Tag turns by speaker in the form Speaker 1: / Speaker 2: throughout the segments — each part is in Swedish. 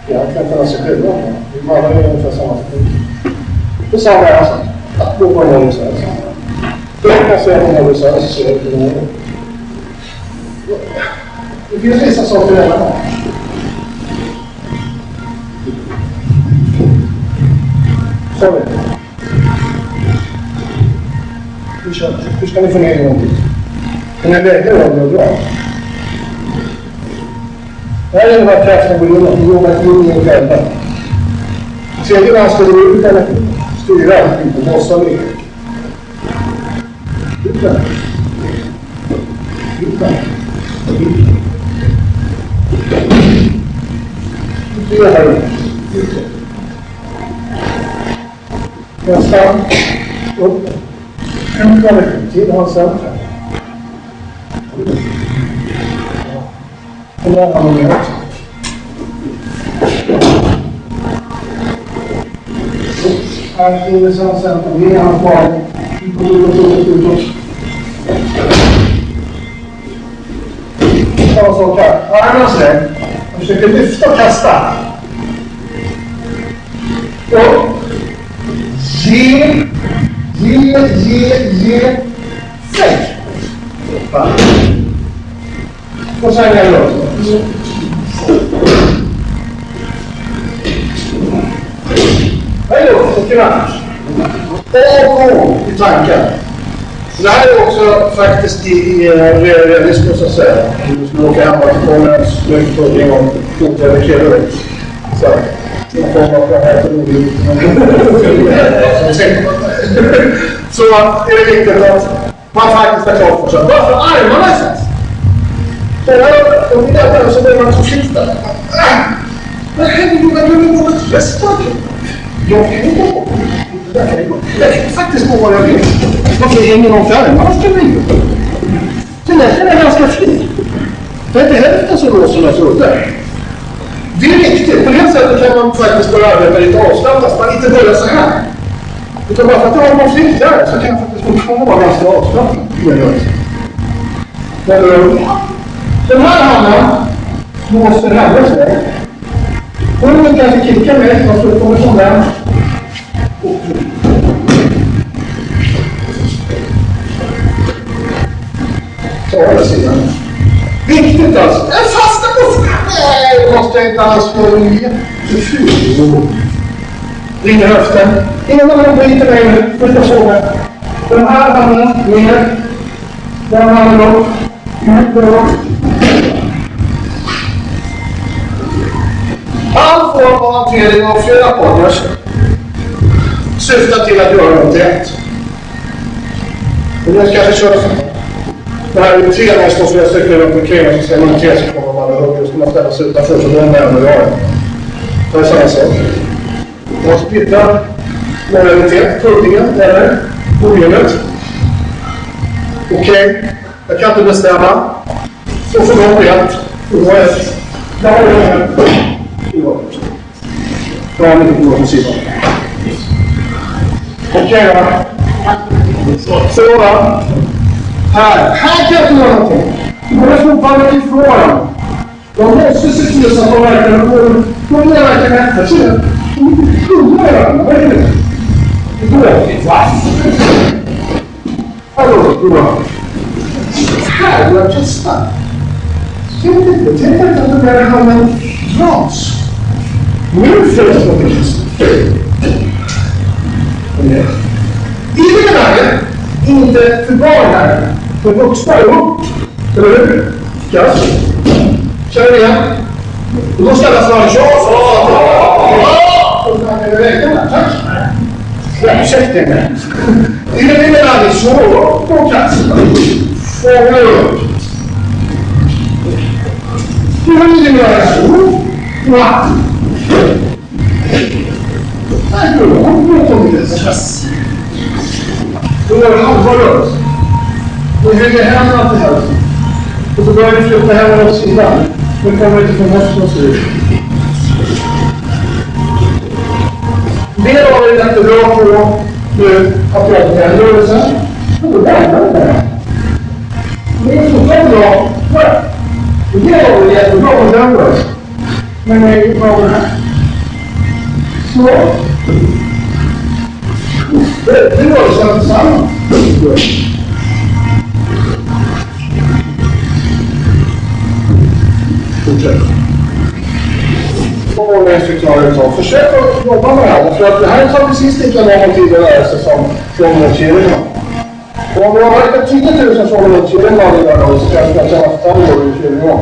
Speaker 1: egentligen för sig själva. Vi bara är ungefär samma teknik. Det är samma alltså. Att gå på en research. Jag kan säga att en research är det finns vissa saker redan här. Sorry. Hur ska ni få ner någonting? Den här vägen är bra. Det här är den här kraften på jorden själva. Tredje man ska du ut eller styra inte mossa ner. Utan. Det här är nästan upp. En till hans centrum. Och där har vi också. Här är det som centrum. Vi är hans barn. Vi går ut. Samma sak här. Armarna släng. Jag försöker lyfta och kasta. Och ge. Säg. Och sen är det också. Hej då, så och i tanken. Det här är också faktiskt i realism så att säga. Du skulle åka hem och få en slutföring och fota eller kela ut. Så jag kommer att det här för roligt. Så är det viktigt att man faktiskt har klart för sig. Varför armarna är så? Om det är så blir man så skifta. Men herregud, jag vill något resten. Jag kan inte gå. Jag kan faktiskt gå vad jag vill. Varför hänger någon för armarna ska bli? Den är ganska fri. Det är inte hälften så låst som jag trodde. Det är viktigt. På det sättet kan man faktiskt börja arbeta lite avslappnat. Man inte börjar så här. Utan bara för att jag har någon flick där så kan jag faktiskt fortfarande vara ganska avslappnad. Den här handen måste röra sig. Hunden kanske kickar mig. Man ska komma som den. Så håller sidan. Viktigt alltså. Jag fastnar på nej, jag måste inte alls få en jätteful. Ringer höften. Innan man bryter mig nu. Första frågan. Den här handen ner. Den handen upp. All form av hantering av flera partners syftar till att göra något rätt. Och nu ska jag köra för det här är ju tre när jag står flera stycken runt omkring och så ska man tre som kommer man ihåg. Då ska man ställa sig utanför så då är man och jag. Det är samma sak. Man splittar lojalitet, puddingen eller problemet. Okej. Jag kan inte bestämma. Så får de rätt. Och då är det. Där har vi det. Då har vi inte på sidan. Okej då. Så då. Här kan jag inte göra någonting. Du borde fortfarande ifrån. De måste se till så att de verkligen får. De är verkligen efter sig. De är verkligen. Vad är det? Det går inte. Hallå, då. Här, jag testar. Tänk inte att det där handen dras. Nu finns det i det här inte för barn här. För vuxna upp. Eller hur? Kast. Kör igen. Och då ställas man och så kan vi räkna där. Tack. Ursäkta mig. I det lilla här är så på kast. Fånga upp. Nu har ni göra så. Va? Nej, då har vi det. Då gör vi halva rörelse. Då hänger händerna till hälften. Och så börjar vi flytta händerna åt sidan. Nu kommer vi inte från höften och styr. Det har vi jättebra på nu att göra den här rörelsen. Och då lämnar vi det. Det är så bra. Det har vi jättebra på den rörelsen. Men jag är ju bara här. Så. Det var ju så tillsammans. Fortsätt. Och vår instruktör sa, försök att jobba med det här. För att det här tar precis lika lång tid att lära sig som från och Kiruna. Och om vi har varit 10 000 från och Kiruna då, så kanske jag känna 5 år i Kiruna.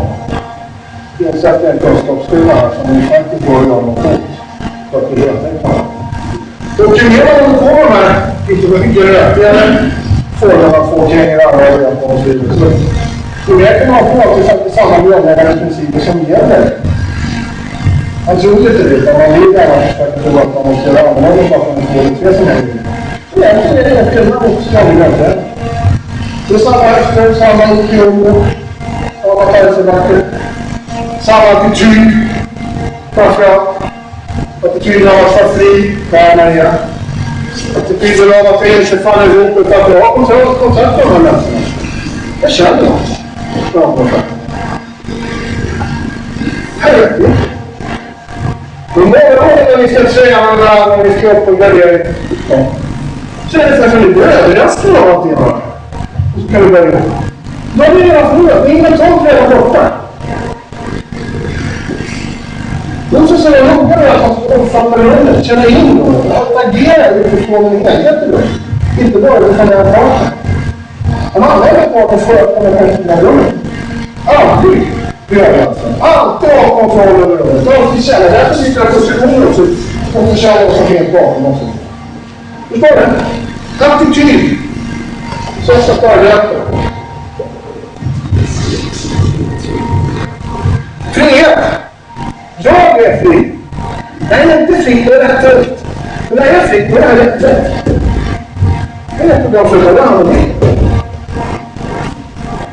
Speaker 1: Det finns en kunskapsskola här som vi faktiskt bör göra något åt. För att det är helt enkelt. Och ju mer man får de här inte mycket rötigare fårarna två kring i andra och på och så vidare. Så det kan man få att det är faktiskt samma grundläggande principer som gäller. Man tror inte det, utan man vill gärna försöka tro att man måste göra annorlunda för att man får det tre som händer. Egentligen är det skillnad mot skandinavien. Det är samma efter, samma uppgång, samma hälsobacker, samma attityd. Framförallt attityden av att vara fri, värna. Attityden av att vi inte faller ihop utan att vi har kontakt med de här människorna. Jag känner dem. Här vet vi. Men många gånger när vi ska träna varandra, när vi ska upp och välja så är det så här som vi blir överraskade av att det är. Och så kan vi börja. Då är det redan förlorat. Det är inget sånt redan borta. De som säger noga är att man ska omfatta rummet, känna in rummet, att agera utifrån en helhet i rummet. Inte bara utifrån den här parten. Om alla är på att sköta den här rummet. Aldrig överraskande. Alltid ha kontroll över rummet. Alltid känna. Därför sitter jag positioner också. Och så känner jag som helt bakom också. Förstår du? Attityd. Så ska förrätta. Frihet. Jag är fri. Jag är inte fri, det är rätt rätt. Men jag är fri, det är rätt rätt. Det är ett program för att handla med.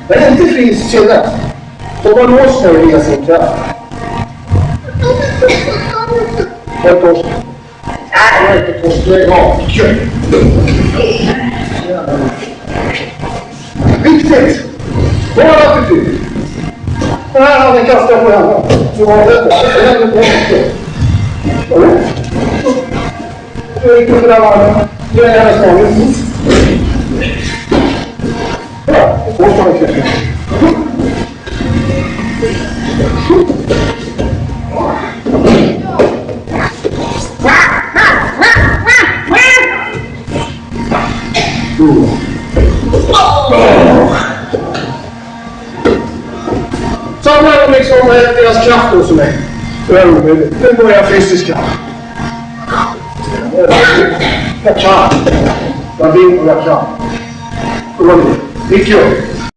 Speaker 1: Jag är inte fri i sinnet. Och vad låst mig via sin kraft. Vad är torsk? Jag är inte torsk, jag är rak. Viktigt. Vad är attityd? Den här handen kastar jag på henne. Så var det. Det händer på mycket. Jag gick upp i den varmen. Det är hennes magen. Ja, det får man inte. Samma liksom deras kraft hos mig. Nu går jag fysisk kraft. Jag kan. Jag vill och jag kan. Mycket jobb.